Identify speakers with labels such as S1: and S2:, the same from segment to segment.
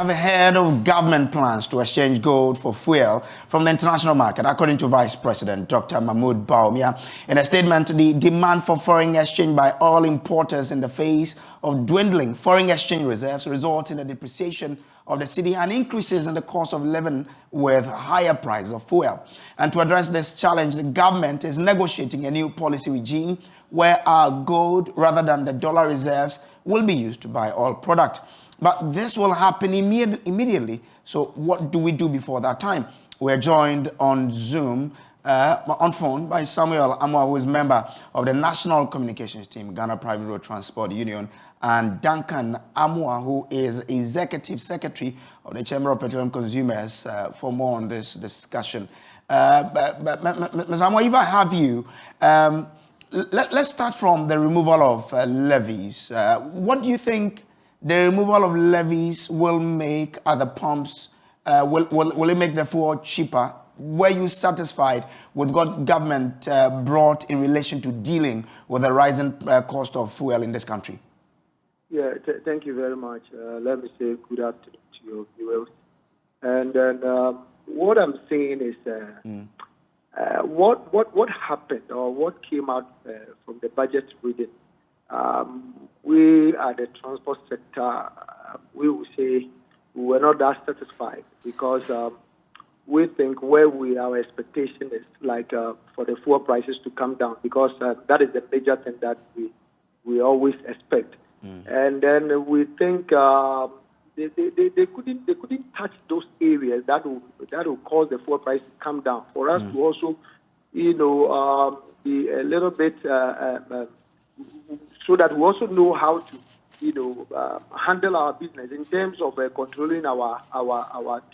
S1: have heard of government plans to exchange gold for fuel from the international market, according to Vice President Dr. Mahmoud Bawumia. In a statement, the demand for foreign exchange by oil importers in the face of dwindling foreign exchange reserves results in a depreciation of the cedi and increases in the cost of living with higher prices of fuel. And to address this challenge, the government is negotiating a new policy regime where our gold, rather than the dollar reserves, will be used to buy oil product. But this will happen immediately. So what do we do before that time? We're joined on Zoom, on phone, by Samuel Amwa, who is member of the National Communications Team, Ghana Private Road Transport Union, and Duncan Amwa, who is Executive Secretary of the Chamber of Petroleum Consumers, for more on this discussion. Ms. Amwa, if I have you, let's start from the removal of levies. What do you think the removal of levies will make at the pumps? Will it make the fuel cheaper? Were you satisfied with what government brought in relation to dealing with the rising cost of fuel in this country?
S2: Yeah, thank you very much. Let me say good afternoon to your viewers. And then what I'm saying is what happened or what came out from the budget reading. We at the transport sector, we will say we were not that satisfied because we think our expectation is like for the fuel prices to come down because that is the major thing that we always expect. And then we think they couldn't touch those areas that will cause the fuel price to come down. For us to also, be a little bit so that we also know how to, handle our business in terms of controlling our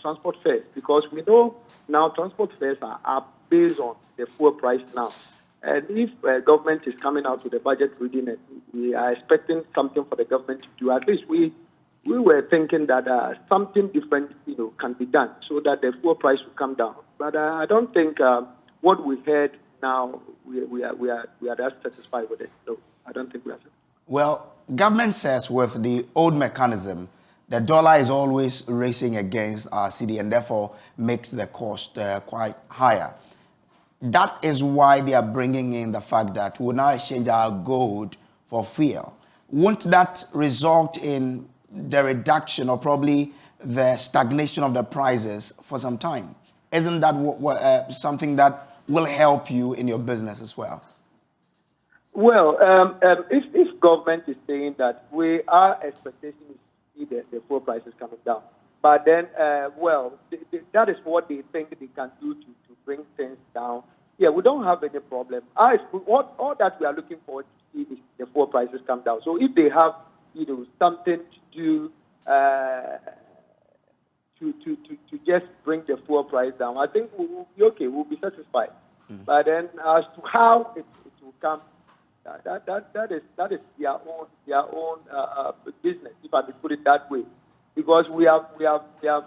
S2: transport fares, because we know now transport fares are based on the fuel price now. And if government is coming out with the budget reading, we are expecting something for the government to do. At least we were thinking that something different, can be done so that the fuel price will come down. But I don't think what we heard now we are that satisfied with it. No, I don't think we are.
S1: Well, government says with the old mechanism, the dollar is always racing against our cedi and therefore makes the cost quite higher. That is why they are bringing in the fact that we'll now exchange our gold for fuel. Won't that result in the reduction or probably the stagnation of the prices for some time? Isn't that something that will help you in your business as well?
S2: Well, if government is saying that our expectation is to see the fuel prices coming down, but then, that is what they think they can do to bring things down. Yeah, we don't have any problem. All that we are looking forward to see is the fuel prices come down. So if they have, something to do to just bring the fuel price down, I think we will be okay. We'll be satisfied. But then, as to how it will come, that is their own business, if I may put it that way, because we have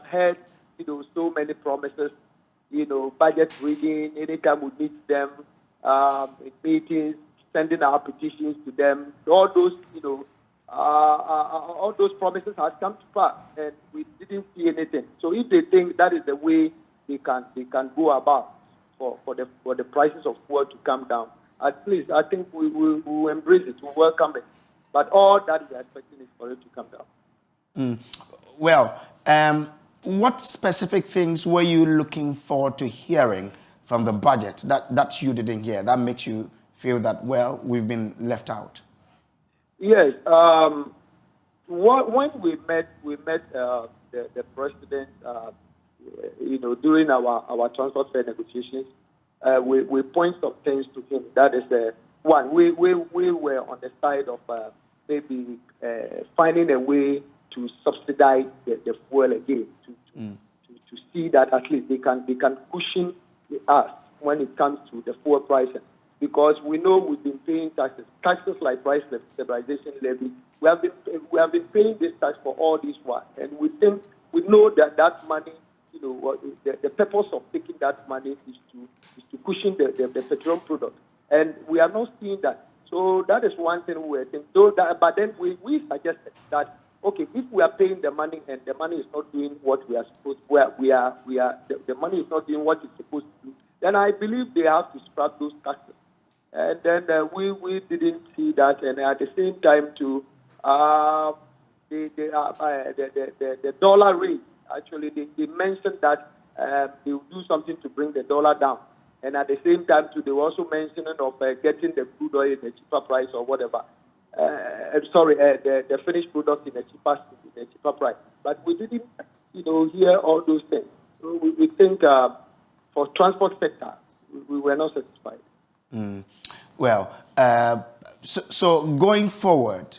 S2: heard so many promises, budget reading. Anytime we meet them in meetings, sending our petitions to them, all those promises have come to pass, and we didn't see anything. So if they think that is the way they can go about for the prices of fuel to come down, at least I think we will embrace it, we welcome it. But all that we are expecting is for it to come down.
S1: Well, what specific things were you looking forward to hearing from the budget that you didn't hear, that makes you feel that, well, we've been left out? Yes.
S2: When we met the president, during our transport fare negotiations, we point some things to him. That is, one, we were on the side of maybe finding a way to subsidize the fuel again, to see that at least they can cushion us when it comes to the fuel pricing. Because we know we've been paying taxes like price stabilization levy. We have been paying this tax for all this while, and we know that money, the purpose of taking that money is to cushion the petroleum product, and we are not seeing that. So that is one thing we think. But then we suggested that okay, if we are paying the money and the money is not doing what we are supposed, the money is not doing what it's supposed to do, then I believe they have to scrap those taxes. And then we didn't see that, and at the same time too, the dollar rate, actually they mentioned that they will do something to bring the dollar down, and at the same time too, they were also mentioning of getting the crude oil in a cheaper price or whatever. The finished product in a cheaper price. But we didn't, hear all those things. So we think for transport sector, we were not satisfied.
S1: Well, so going forward,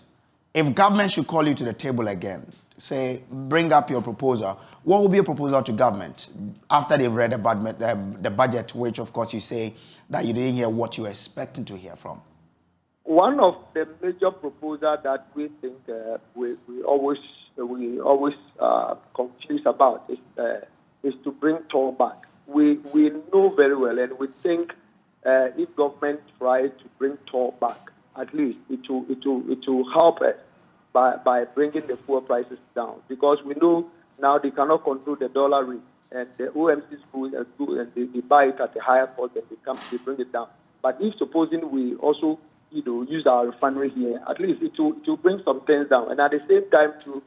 S1: if government should call you to the table again, say, bring up your proposal, what will be your proposal to government after they've read the budget, which, of course, you say that you didn't hear what you were expecting to hear from?
S2: One of the major proposals that we think we always confuse about is to bring toll back. We know very well, and we think if government tries to bring toll back, at least it will help us by bringing the fuel prices down, because we know now they cannot control the dollar rate, and the OMCs go and they buy it at a higher cost, and they bring it down. But if supposing we also use our refinery here, at least it will bring some things down. And at the same time, too,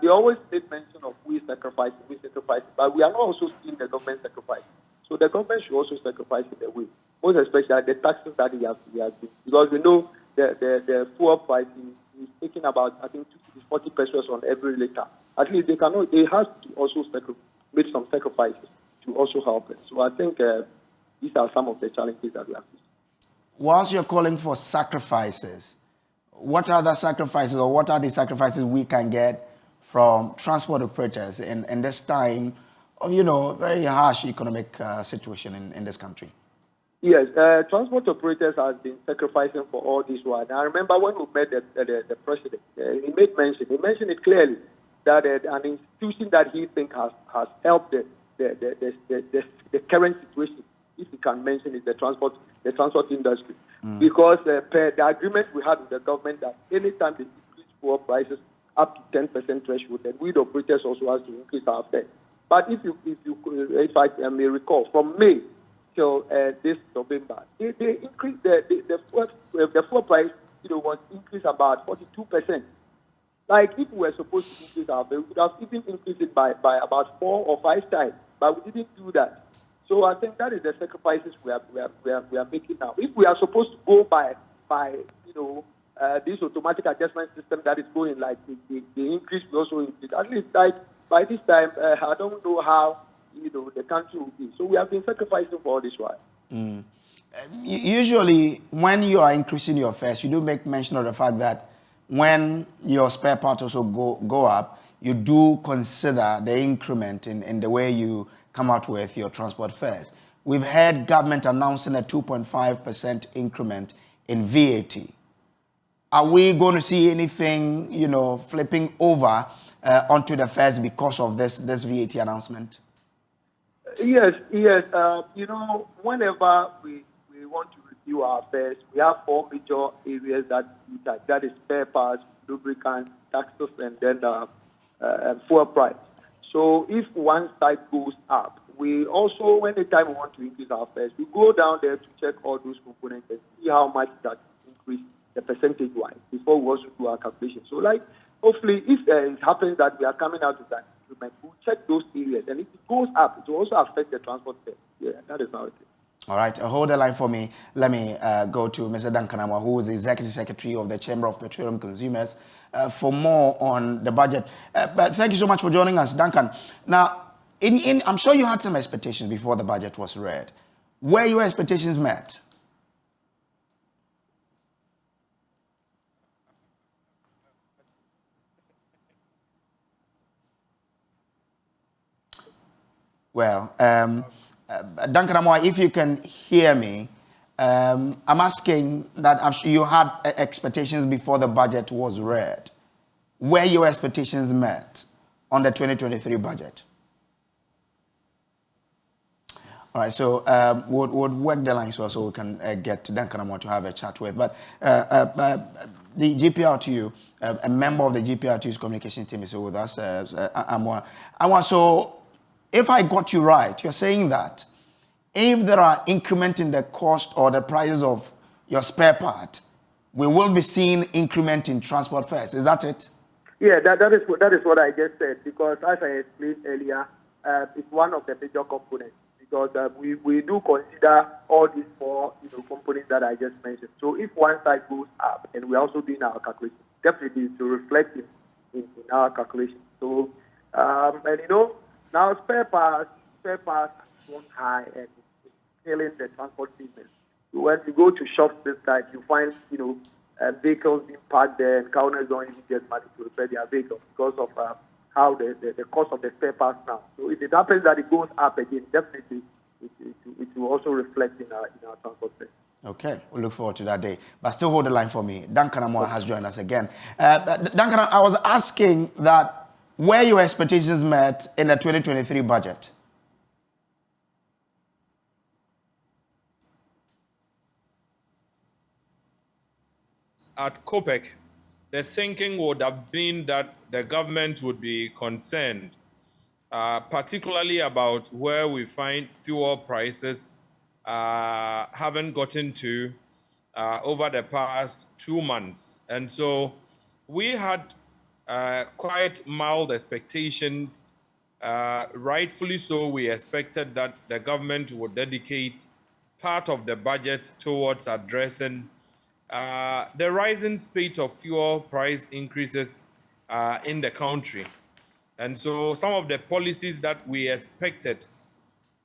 S2: they always make mention of we sacrifice, but we are not also seeing the government sacrifice. So the government should also sacrifice in a way, most especially the taxes that he has been. Because we know the fuel price is taking about, I think, 40 pesos on every liter. At least they have to also make some sacrifices to also help it. So I think these are some of the challenges that we have.
S1: Whilst you're calling for sacrifices, what are the sacrifices, or what are the sacrifices we can get from transport operators in this time of, very harsh economic situation in this country?
S2: Yes, transport operators have been sacrificing for all this while. I remember when we met the president, he mentioned it clearly that an institution that he thinks has helped the current situation, if you can mention it, the transport industry. Because per the agreement we had with the government that anytime they increase fuel prices up to 10% threshold, then we the operators also have to increase our fare. But if I may recall, from May till this November, they increased the fuel price was increased about 42%. Like if we were supposed to increase our fare, we would have even increased it by about 4 or 5 times, but we didn't do that. So I think that is the sacrifices we are making now. If we are supposed to go by this automatic adjustment system that is going, like the increase, we also increase. At least like by this time, I don't know how the country will be. So we have been sacrificing for all this while.
S1: Usually, when you are increasing your fares, you do make mention of the fact that when your spare parts also go up, you do consider the increment in the way you come out with your transport fares. We've heard government announcing a 2.5% increment in VAT. Are we going to see anything, flipping over onto the fares because of this VAT announcement?
S2: Yes. Whenever we want to review our fares, we have 4 major areas that is spare parts, lubricants, taxes, and then fuel price. So if one side goes up, we also, anytime we want to increase our fares, we go down there to check all those components and see how much that increase the percentage-wise before we also do our calculation. So, hopefully, if it happens that we are coming out with that increment, we'll check those areas. And if it goes up, it will also affect the transport fare. Yeah, that is how it is.
S1: All right, hold the line for me. Let me go to Mr. Duncan Amoah, who is the Executive Secretary of the Chamber of Petroleum Consumers, for more on the budget. But thank you so much for joining us, Duncan. Now, I'm sure you had some expectations before the budget was read. Were your expectations met? Well, Duncan Amoah, if you can hear me, I'm asking that I'm sure you had expectations before the budget was read. Were your expectations met on the 2023 budget? All right, so we'll work the lines so we can get Duncan Amoah to have a chat with. But the GPR to you, a member of the GPR2's communication team is with us, Amwa. Amwa, so if I got you right, you're saying that if there are increment in the cost or the prices of your spare part, we will be seeing increment in transport fares. Is that it?
S2: Yeah, that is what I just said, because as I explained earlier, it's one of the major components, because we do consider all these four components that I just mentioned. So if one side goes up, and we're also doing our calculation, definitely to reflect in our calculation. So and now spare parts are gone high, and it's killing the transport business. So when you go to shops this time, you find vehicles being parked there, and owners don't even get money to repair their vehicles because of how the cost of the spare parts now. So if it happens that it goes up again, definitely it will also reflect in our transport sector.
S1: Okay, we'll look forward to that day. But still hold the line for me. Duncan Amoah has joined us again. Duncan, I was asking that were your expectations met in the 2023 budget?
S3: At COPEC, the thinking would have been that the government would be concerned, particularly about where we find fuel prices haven't gotten to over the past 2 months. And so we had quite mild expectations. Rightfully so, we expected that the government would dedicate part of the budget towards addressing the rising spate of fuel price increases in the country. And so some of the policies that we expected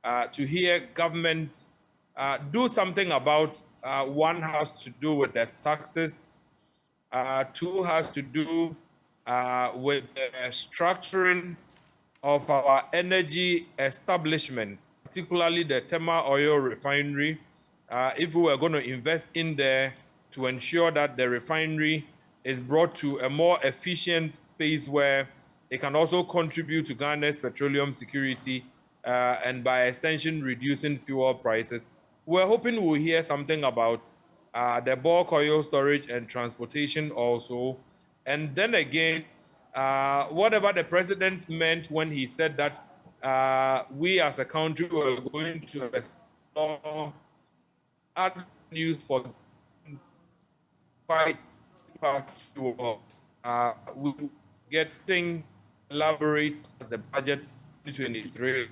S3: to hear government do something about, one has to do with the taxes, two has to do with the structuring of our energy establishments, particularly the Tema oil refinery. If we were going to invest in there to ensure that the refinery is brought to a more efficient space where it can also contribute to Ghana's petroleum security and by extension reducing fuel prices. We're hoping we'll hear something about the bulk oil storage and transportation also. And then again, whatever the president meant when he said that we as a country were going to explore avenues for quite fuel, we getting elaborate as the budget 2023.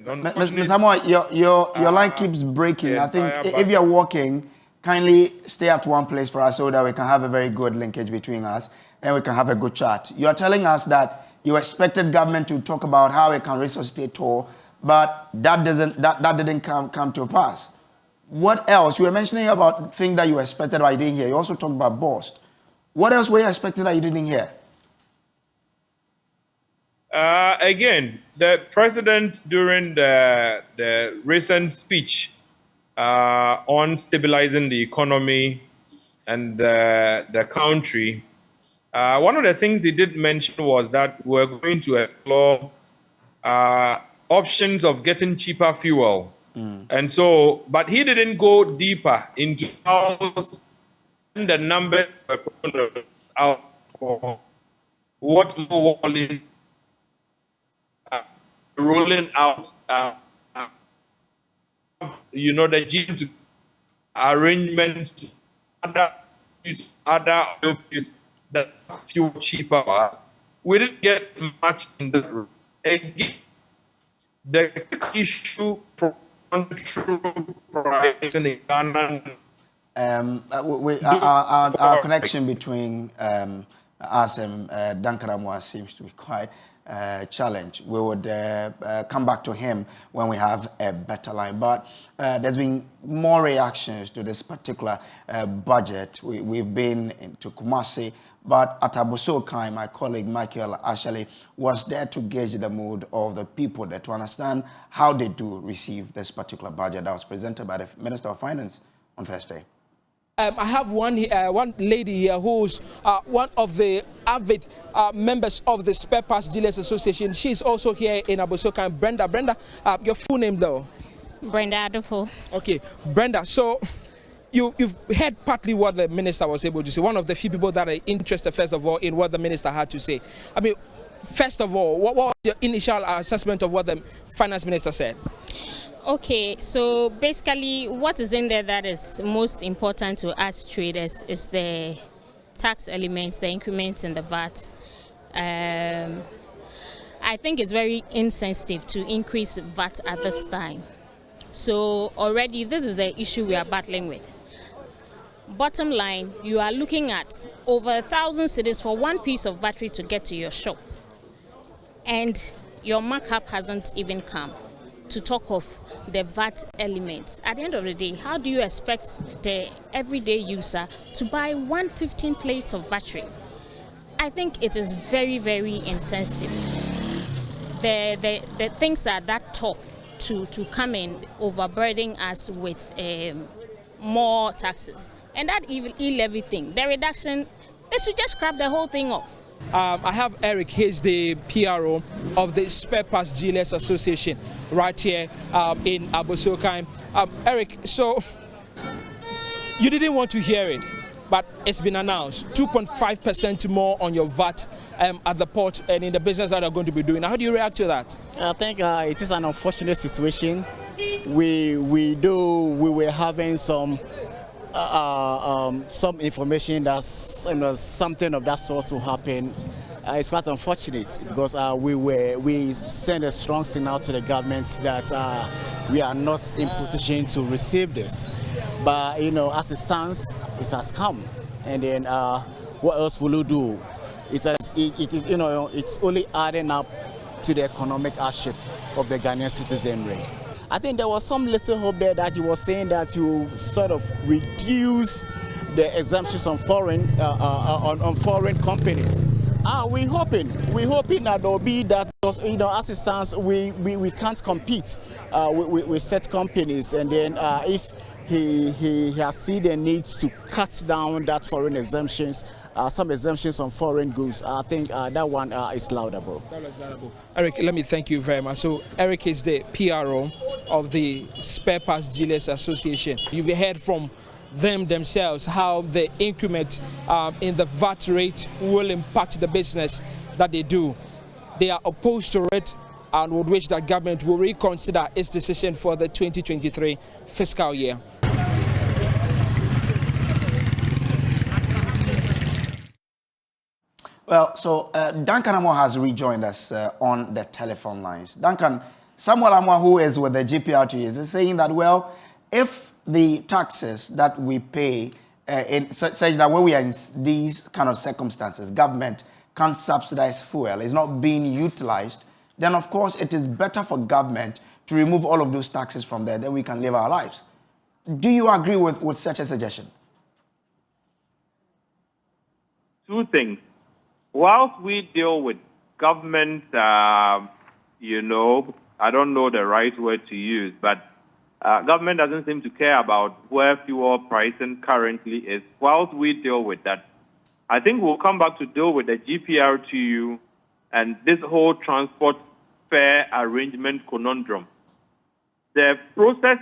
S1: Mr. Amoah, your line keeps breaking. I think if you're walking, kindly stay at one place for us so that we can have a very good linkage between us and we can have a good chat. You are telling us that you expected government to talk about how it can resuscitate toll, but that didn't come to pass. What else? You were mentioning about things that you expected but you didn't hear. You also talked about BOST. What else were you expecting that you didn't hear?
S3: Again, the president during the recent speech on stabilizing the economy and the country, one of the things he did mention was that we're going to explore options of getting cheaper fuel. And so, but he didn't go deeper into how the numbers were put out for what more rolling out, the GM arrangement, other oil fields that fuel cheaper for us. We didn't get much in that. Again, the issue for control pricing in Ghana.
S1: Our connection between us and Duncan Amoah seems to be quite challenged. We would come back to him when we have a better line. But there's been more reactions to this particular budget. We've been to Kumasi, but at Abosokai, my colleague Michael Ashley was there to gauge the mood of the people there to understand how they do receive this particular budget that was presented by the Minister of Finance on Thursday.
S4: I have one lady here who's one of the avid members of the Spare Parts Dealers Association. She's also here in Abosokai. Brenda, your full name though?
S5: Brenda Adolfo.
S4: Okay, Brenda, so you've heard partly what the minister was able to say. One of the few people that are interested, first of all, in what the minister had to say. I mean, first of all, what was your initial assessment of what the finance minister said?
S5: Okay, so basically what is in there that is most important to us traders is the tax elements, the increments in the VAT. I think it's very insensitive to increase VAT at this time. So already this is the issue we are battling with. Bottom line, you are looking at over 1,000 cedis for one piece of battery to get to your shop. And your markup hasn't even come, to talk of the VAT elements. At the end of the day, how do you expect the everyday user to buy 115 plates of battery? I think it is very, very insensitive. The things are that tough to come in overburdening us with more taxes. And that e-levy thing, the reduction, they should just scrap the whole thing off.
S4: I have Eric, he's the PRO of the Spare Parts Dealers Association right here in Abosokai. Eric, so you didn't want to hear it, but it's been announced 2.5% more on your VAT at the port and in the business that are going to be doing. How do you react to that?
S6: I think it is an unfortunate situation. We were having some information that something of that sort will happen. It's quite unfortunate because we sent a strong signal to the government that we are not in position to receive this. But as it stands, it has come, and then what else will you do? It is it's only adding up to the economic hardship of the Ghanaian citizenry. I think there was some little hope there that he was saying that you sort of reduce the exemptions on foreign companies. We're hoping that there will be that, because as it stands, we can't compete with such companies, and then if he has seen the need to cut down that foreign exemptions, some exemptions on foreign goods, I think that one is laudable.
S4: Eric, let me thank you very much. So Eric is the PRO of the Spare Parts Dealers Association. You've heard from them themselves how the increment in the VAT rate will impact the business that they do. They are opposed to it and would wish that government will reconsider its decision for the 2023 fiscal year.
S1: Well, so Duncan Amo has rejoined us on the telephone lines. Duncan, Samuel Amo, who is with the GPRT, is saying that, well, if the taxes that we pay, such that when we are in these kind of circumstances, government can't subsidize fuel, is not being utilized, then of course it is better for government to remove all of those taxes from there, then we can live our lives. Do you agree with such a suggestion?
S7: Two things. Whilst we deal with government, I don't know the right word to use, but government doesn't seem to care about where fuel pricing currently is. Whilst we deal with that, I think we'll come back to deal with the GPRTU and this whole transport fare arrangement conundrum. The process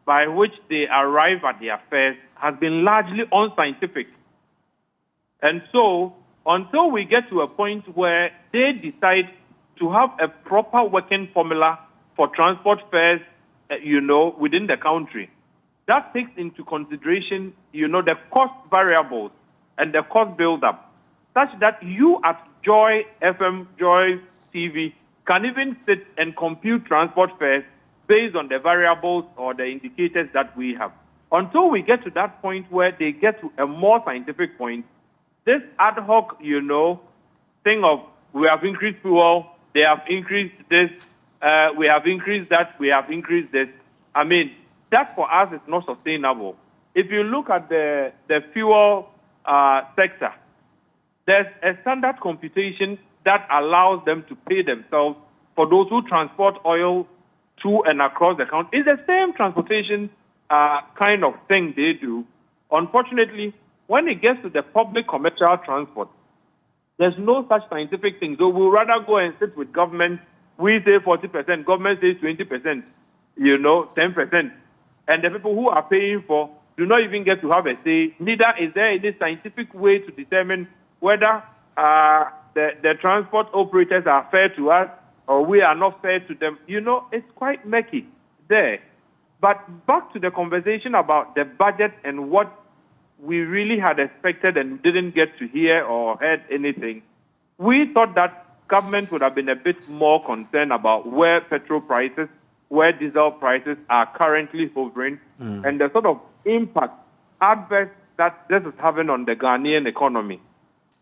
S7: by which they arrive at their fares has been largely unscientific. And so, until we get to a point where they decide to have a proper working formula for transport fares, within the country, that takes into consideration, the cost variables and the cost build-up, such that you at Joy FM, Joy TV, can even sit and compute transport fares based on the variables or the indicators that we have. Until we get to that point where they get to a more scientific point, this ad hoc, thing of we have increased fuel, they have increased this, we have increased that, we have increased this. I mean, that for us is not sustainable. If you look at the fuel sector, there's a standard computation that allows them to pay themselves for those who transport oil to and across the country. It's the same transportation kind of thing they do. Unfortunately, when it gets to the public commercial transport, there's no such scientific thing. So we'll rather go and sit with government. We say 40%, government says 20%, 10%. And the people who are paying for do not even get to have a say. Neither is there any scientific way to determine whether the transport operators are fair to us or we are not fair to them. You know, it's quite murky there. But back to the conversation about the budget and what we really had expected and didn't get to hear or heard anything. We thought that government would have been a bit more concerned about where petrol prices, where diesel prices are currently hovering, and the sort of impact, adverse that this is having on the Ghanaian economy.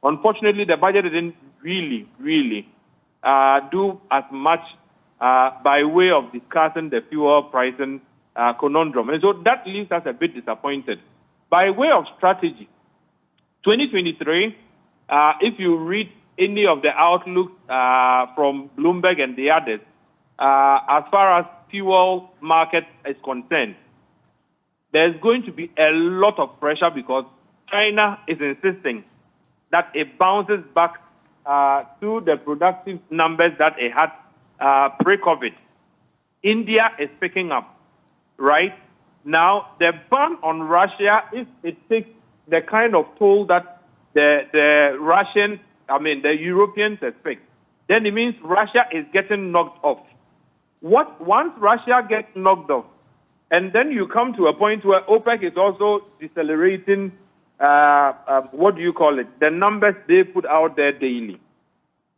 S7: Unfortunately, the budget didn't really do as much by way of discussing the fuel pricing conundrum. And so that leaves us a bit disappointed. By way of strategy, 2023, if you read any of the outlooks from Bloomberg and the others, as far as fuel market is concerned, there's going to be a lot of pressure because China is insisting that it bounces back to the productive numbers that it had pre-COVID. India is picking up, right? Now, the ban on Russia, if it takes the kind of toll that the Russians, the Europeans expect, then it means Russia is getting knocked off. Once Russia gets knocked off, and then you come to a point where OPEC is also decelerating, the numbers they put out there daily.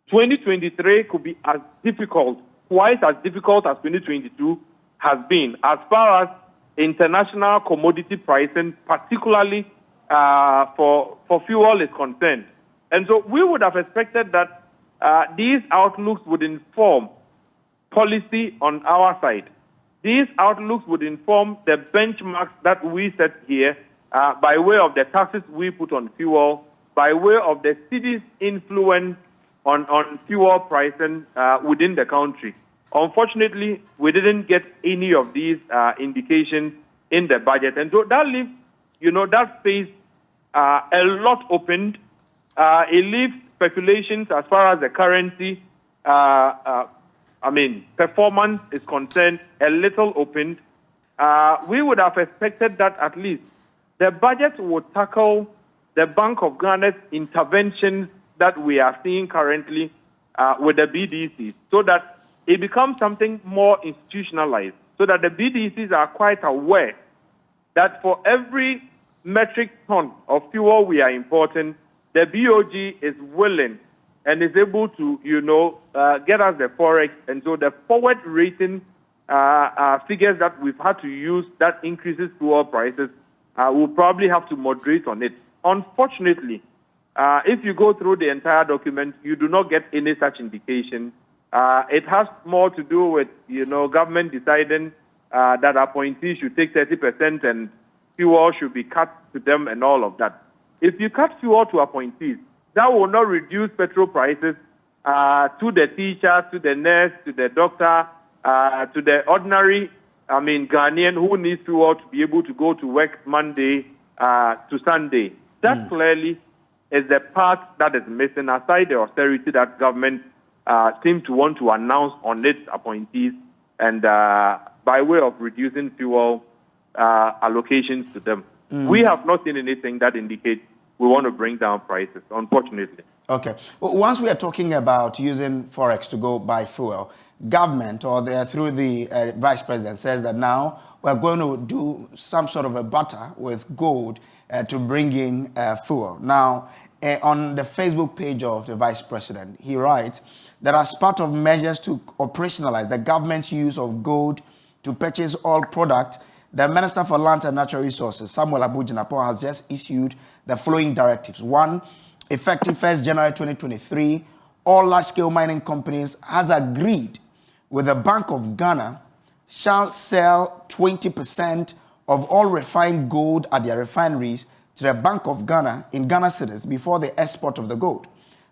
S7: 2023 could be as difficult, twice as difficult as 2022 has been, as far as international commodity pricing, particularly for fuel, is concerned. And so we would have expected that these outlooks would inform policy on our side. These outlooks would inform the benchmarks that we set here by way of the taxes we put on fuel, by way of the city's influence on fuel pricing within the country. Unfortunately, we didn't get any of these indications in the budget. And so that leaves, that space a lot opened. It leaves speculations as far as the currency, performance is concerned, a little opened. We would have expected that at least the budget would tackle the Bank of Ghana's interventions that we are seeing currently with the BDCs, so that it becomes something more institutionalized, so that the BDCs are quite aware that for every metric ton of fuel we are importing, the BOG is willing and is able to, get us the forex. And so the forward rating figures that we've had to use that increases fuel prices, we'll probably have to moderate on it. Unfortunately, if you go through the entire document, you do not get any such indication. It has more to do with, government deciding that appointees should take 30% and fuel should be cut to them and all of that. If you cut fuel to appointees, that will not reduce petrol prices to the teacher, to the nurse, to the doctor, to the ordinary, Ghanaian who needs fuel to be able to go to work Monday to Sunday. That clearly is the part that is missing, aside the austerity that government seems to want to announce on its appointees, and by way of reducing fuel allocations to them. We have not seen anything that indicates we want to bring down prices, unfortunately.
S1: Okay. Well, once we are talking about using forex to go buy fuel, government through the vice president says that now we're going to do some sort of a barter with gold to bring in fuel. Now, on the Facebook page of the vice president, he writes that as part of measures to operationalize the government's use of gold to purchase all products, the Minister for Lands and Natural Resources, Samuel Abu-Jinapor, has just issued the following directives. 1, effective 1st January 2023, all large-scale mining companies has agreed with the Bank of Ghana shall sell 20% of all refined gold at their refineries to the Bank of Ghana in Ghana cedis before the export of the gold.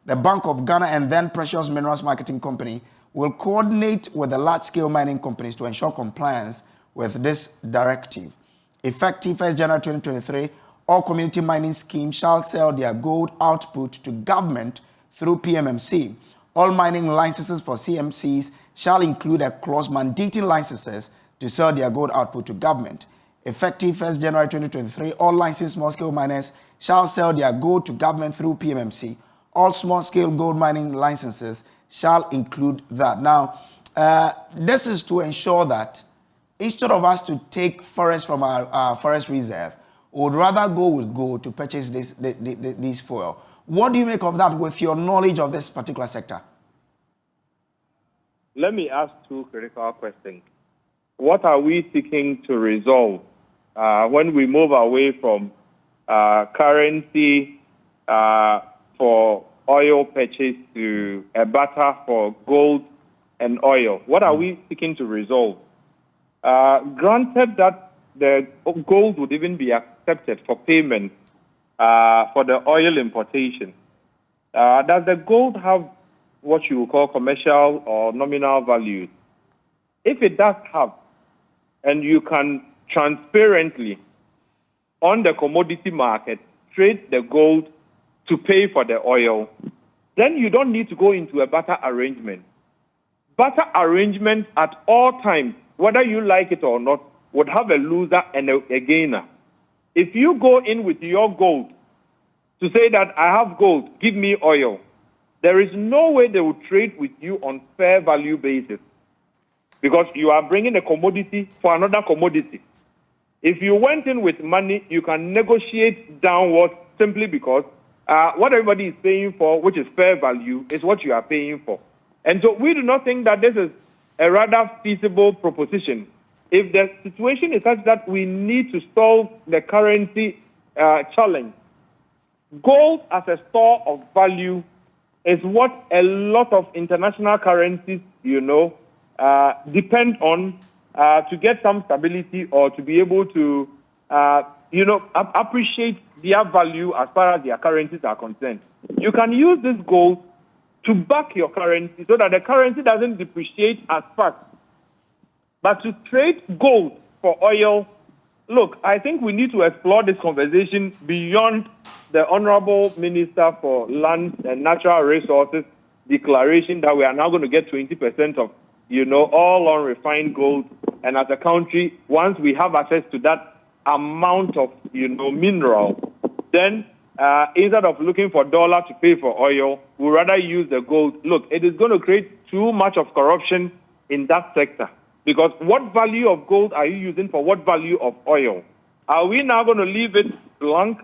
S1: The Bank of Ghana and then Precious Minerals Marketing Company will coordinate with the large-scale mining companies to ensure compliance with this directive. Effective 1st January 2023, all community mining schemes shall sell their gold output to government through PMMC. All mining licenses for CMCs shall include a clause mandating licenses to sell their gold output to government. Effective 1st January 2023, all licensed small-scale miners shall sell their gold to government through PMMC. All small-scale gold mining licenses shall include that. Now, this is to ensure that instead of us to take forest from our forest reserve, we would rather go with gold to purchase this fuel. What do you make of that with your knowledge of this particular sector?
S7: Let me ask two critical questions. What are we seeking to resolve when we move away from currency for oil purchase to a barter for gold and oil? What are we seeking to resolve? Granted that the gold would even be accepted for payment for the oil importation, does the gold have what you would call commercial or nominal value? If it does have, and you can transparently on the commodity market trade the gold to pay for the oil, then you don't need to go into a barter arrangement. Barter arrangements at all times, whether you like it or not, would have a loser and a gainer. If you go in with your gold to say that I have gold, give me oil, there is no way they will trade with you on fair value basis because you are bringing a commodity for another commodity. If you went in with money, you can negotiate downwards simply because what everybody is paying for, which is fair value, is what you are paying for. And so we do not think that this is a rather feasible proposition. If the situation is such that we need to solve the currency challenge, gold as a store of value is what a lot of international currencies, depend on to get some stability or to be able to, appreciate their value as far as their currencies are concerned. You can use this gold to back your currency so that the currency doesn't depreciate as fast. But to trade gold for oil, look, I think we need to explore this conversation beyond the Honorable Minister for Land and Natural Resources declaration that we are now going to get 20% of, all unrefined gold. And as a country, once we have access to that amount of, mineral, then instead of looking for dollar to pay for oil, we'd rather use the gold. Look, it is going to create too much of corruption in that sector. Because what value of gold are you using for what value of oil? Are we now going to leave it blank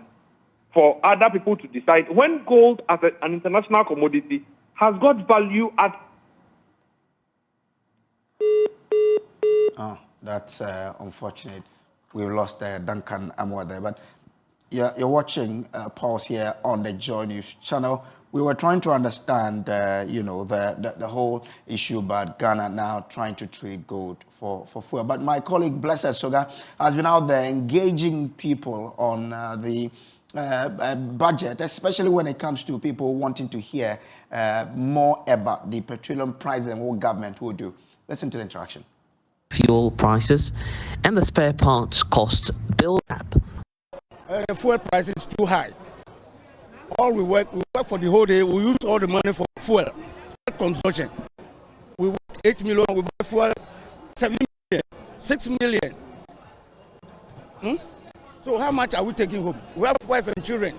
S7: for other people to decide when gold as an international commodity has got value at...
S1: Oh, that's unfortunate. We lost Duncan Amor there. But you're watching Pulse here on the Joy News channel. We were trying to understand, the whole issue about Ghana now trying to trade gold for fuel. But my colleague, Blessed Soga, has been out there engaging people on the budget, especially when it comes to people wanting to hear more about the petroleum price and what government will do. Listen to the interaction.
S8: Fuel prices and the spare parts costs build up.
S9: The fuel price is too high. We work for the whole day. We use all the money for fuel consumption. We work 8 million, we buy fuel 7 million, 6 million. So how much are we taking home? We have wife and children.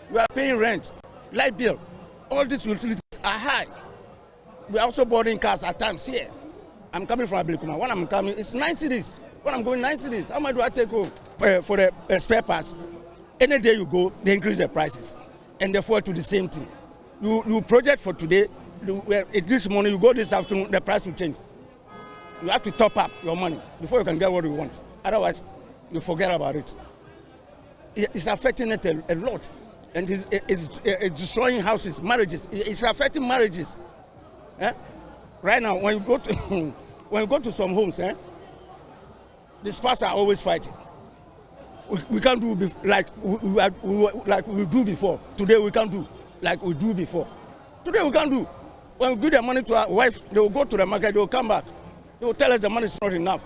S9: We are paying rent, light bill. All these utilities are high. We are also boarding cars at times here. I'm coming from Abilikuma. When I'm coming, it's 9 cities. When I'm going 9 cities, how much do I take home for the spare parts? Any day you go, they increase the prices. And therefore to the same thing. You project for today, this morning, you go this afternoon, the price will change. You have to top up your money before you can get what you want. Otherwise, you forget about it. It's affecting it a lot. And it's destroying houses, marriages. It's affecting marriages. Right now, when you go to some homes, the spouses are always fighting. We can't do like we do before. Today we can't do like we do before. Today we can't do. When we give the money to our wife, they will go to the market, they will come back. They will tell us the money is not enough.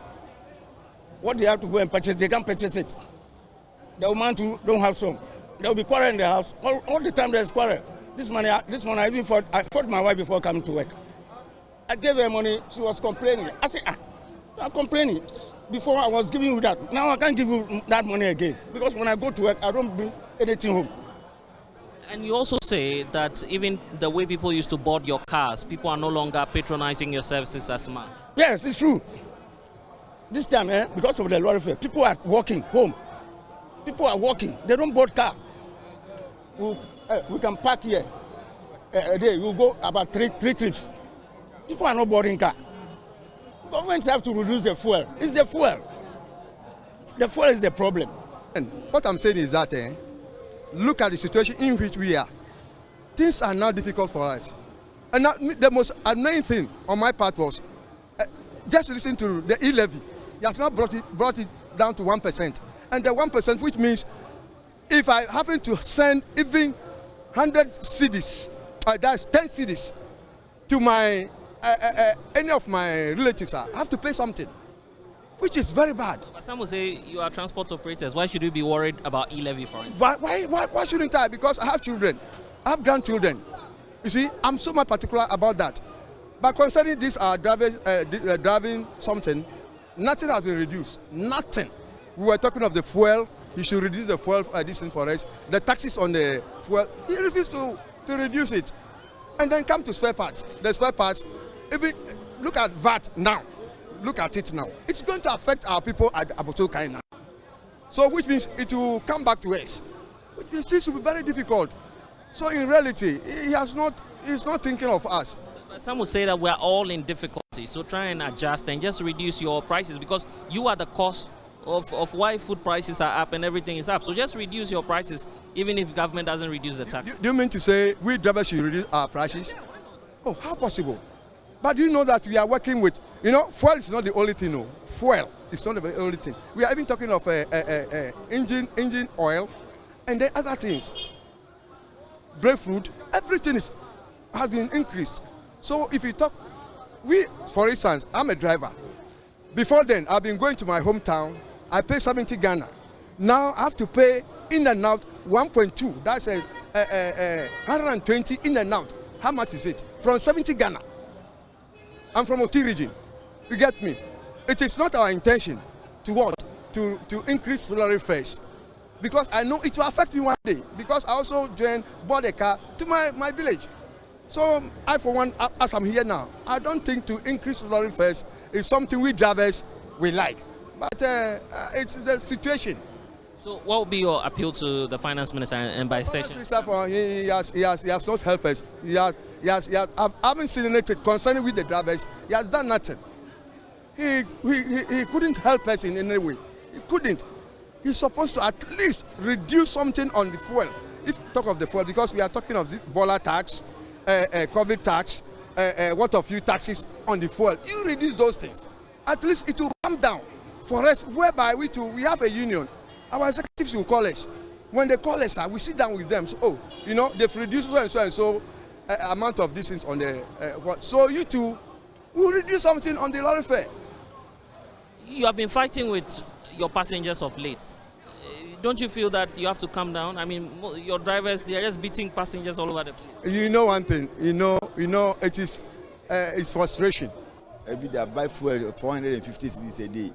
S9: What they have to go and purchase, they can't purchase it. The woman too don't have some. There will be quarrel in the house. All the time there's quarrel. This morning I even fought my wife before coming to work. I gave her money, she was complaining. I said, I'm complaining. Before I was giving you that. Now I can't give you that money again. Because when I go to work, I don't bring anything home.
S8: And you also say that even the way people used to board your cars, people are no longer patronizing your services as much.
S9: Yes, it's true. This time, because of the lorry fare, people are walking home. People are walking. They don't board car. We can park here a day. We'll go about three trips. People are not boarding car. Governments have to reduce the fuel. It's the fuel. The fuel is the problem.
S10: And what I'm saying is that look at the situation in which we are. Things are now difficult for us. And now, the most annoying thing on my part was just listen to the e-levy. He has now brought it down to 1%. And the 1%, which means if I happen to send even 100 cedis, that's 10 cedis, to my any of my relatives, I have to pay something, which is very bad.
S8: But some will say you are transport operators. Why should you be worried about e-levy, for instance?
S10: Why shouldn't I? Because I have children. I have grandchildren. You see, I'm so much particular about that. But concerning this drivers driving something, nothing has been reduced. Nothing. We were talking of the fuel. He should reduce the fuel distance for us. The taxes on the fuel, he refused to reduce it. And then come to spare parts. The spare parts, even look at VAT now. Look at it now. It's going to affect our people at Abotokai now. So which means it will come back to us. Which means this will be very difficult. So in reality, he's not thinking of us.
S8: But some will say that we're all in difficulty. So try and adjust and just reduce your prices, because you are the cost of why food prices are up and everything is up. So just reduce your prices, even if government doesn't reduce the tax.
S10: Do you mean to say we drivers should reduce our prices? Oh, how possible? But do you know that we are working with, fuel is not the only thing, no. Fuel is not the only thing. We are even talking of engine oil and then other things. Breadfruit, everything has been increased. So if you talk, for instance, I'm a driver. Before then, I've been going to my hometown. I pay 70 Ghana. Now I have to pay in and out 1.2. That's 120 in and out. How much is it? From 70 Ghana. I'm from Oti region. You get me? It is not our intention to what? To increase salary fares. Because I know it will affect me one day. Because I also bought a car to my village. So I, for one, as I'm here now, I don't think to increase salary fares is something we drivers we like. But it's the situation.
S8: So what would be your appeal to the finance minister and by extension?
S10: He has not helped us. I haven't seen anything concerning with the drivers. He has done nothing. He couldn't help us in any way. He couldn't. He's supposed to at least reduce something on the fuel. If you talk of the fuel, because we are talking of the Bola tax, COVID tax, what of few taxes on the fuel. You reduce those things. At least it will come down for us, whereby we have a union. Our executives will call us. When they call us, we sit down with them. So, they've reduced so and so and so amount of distance on the what. So you two will reduce something on the lorry fare.
S8: You have been fighting with your passengers of late. Don't you feel that you have to calm down? I mean, your drivers, they are just beating passengers all over the place.
S10: You know one thing, it is it's frustration.
S11: Every day I buy fuel 450 cedis a day.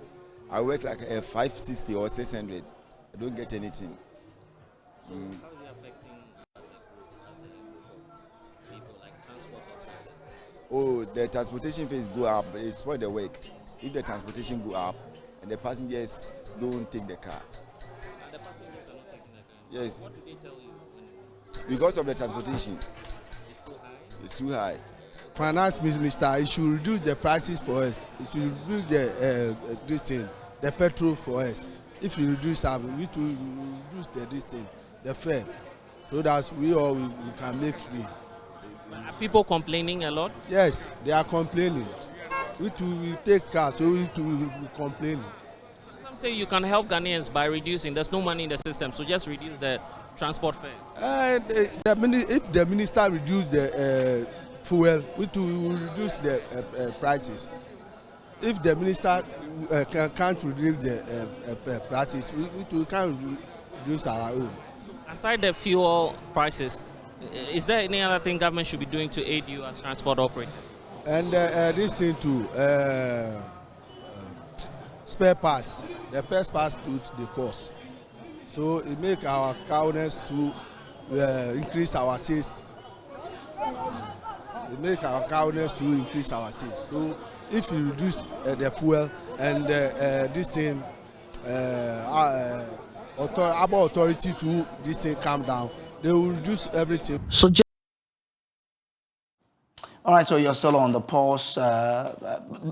S11: I work like 560 or 600. I don't get anything.
S8: So how is it affecting us as people like transport operators?
S11: Oh, the transportation fees go up. It spoil the work. If the transportation go up and the passengers don't take the car.
S8: And the passengers are not taking the car?
S11: Yes.
S8: What do they tell you?
S11: Because of the transportation.
S8: It's too high?
S11: It's too high.
S12: Finance minister, it should reduce the prices for us. It should reduce the petrol for us. If you reduce we need to reduce the fare, so that we can make free.
S8: Are people complaining a lot?
S12: Yes, they are complaining. We take cars, so we complain.
S8: Some say you can help Ghanaians by reducing. There's no money in the system, so just reduce the transport fares.
S12: If the minister reduce the fuel, we will reduce the prices. If the minister can't reduce the prices, we can reduce our own.
S8: So aside the fuel prices, is there any other thing government should be doing to aid you as transport operators?
S12: And this thing too, spare parts. The spare parts to the cost. So it make our cowness to increase our sales. It make our cowness to increase our sales. So if you reduce the fuel and this thing, about authority to this thing calm down, they will reduce everything.
S1: So all right, so you're still on the pause.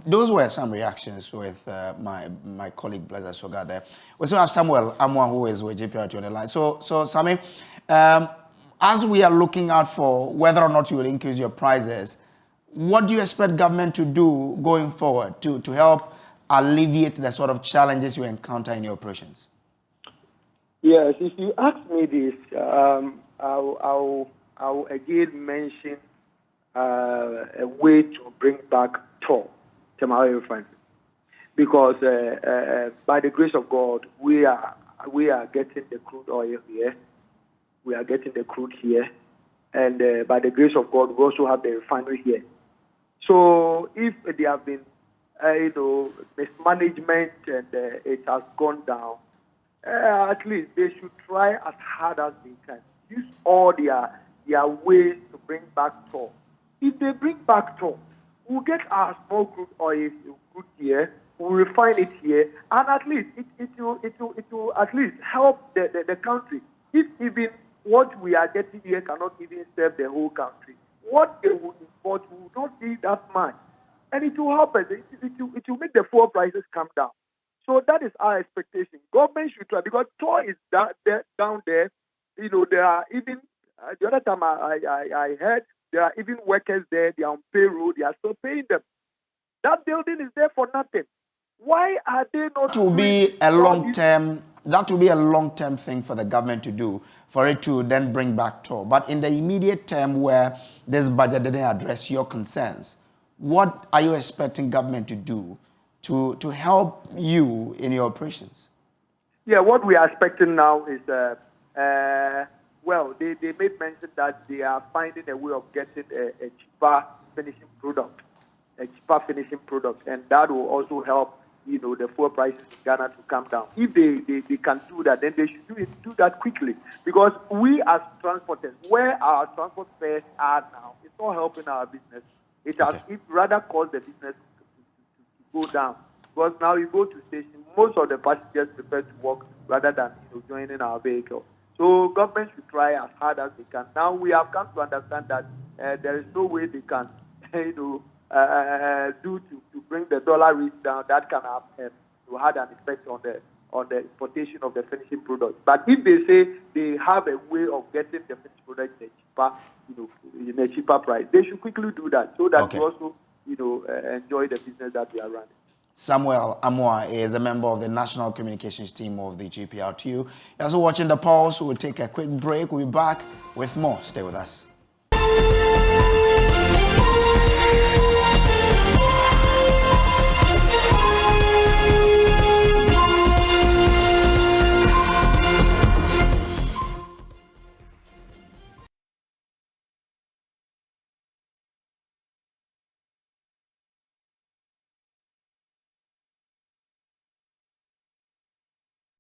S1: Those were some reactions with my colleague Blazer Soga there. We still have Samuel Amwa, who is with JPRT on the line. So Sammy, as we are looking out for whether or not you will increase your prices, what do you expect government to do going forward to help alleviate the sort of challenges you encounter in your operations?
S2: Yes, if you ask me this, I'll again mention a way to bring back toll, temporary refinery, because by the grace of God, we are getting the crude oil here. We are getting the crude here, and by the grace of God, we also have the refinery here. So if there have been, mismanagement and it has gone down, at least they should try as hard as they can. Use all their ways to bring back toll. If they bring back toll, we'll get our small crude oil crude here, we'll refine it here, and at least it will at least help the country. If even what we are getting here cannot even serve the whole country, what they will import will not be that much. And it will help us. It will make the fuel prices come down. So that is our expectation. Government should try, because toll is down there. There are even, the other time I heard, there are even workers there, they are on payroll, they are still paying them. That building is there for nothing. Why are they not?
S1: That will be a long-term thing for the government to do, for it to then bring back toll. But in the immediate term where this budget didn't address your concerns, what are you expecting government to do to help you in your operations?
S2: Yeah, what we are expecting now is, they made mention that they are finding a way of getting a cheaper finishing product, and that will also help, the fuel prices in Ghana to come down. If they can do that, then they should do that quickly, because we as transporters, where our transport fares are now, it's not helping our business. It rather caused the business to go down. Because now you go to station, most of the passengers prefer to walk rather than joining our vehicle. So government should try as hard as they can. Now we have come to understand that there is no way they can, do to bring the dollar rate down. That can have had an effect on the importation of the finishing product. But if they say they have a way of getting the finished product in a cheaper price, they should quickly do that, so that we also enjoy the business that we are running.
S1: Samuel Amwa is a member of the National Communications team of the GPRTU. You're also watching The Pulse. We'll take a quick break. We'll be back with more. Stay with us.